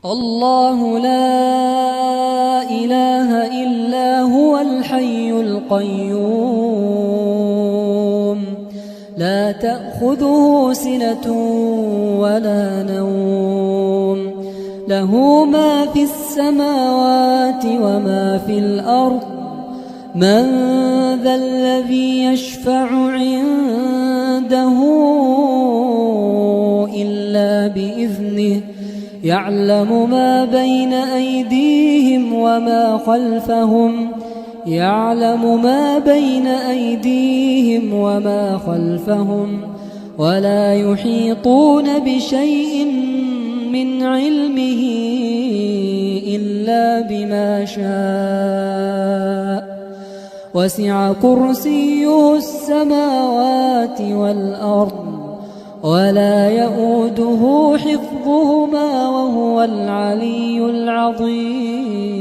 الله لا إله إلا هو الحي القيوم لا تأخذه سنة ولا نوم له ما في السماوات وما في الأرض من ذا الذي يشفع عنده إلا بإذنه يعلم ما بين أيديهم وما خلفهم ولا يحيطون بشيء من علمه إلا بما شاء وسع كرسيه السماوات والأرض ولا يؤوده حفظهما وهو العلي العظيم.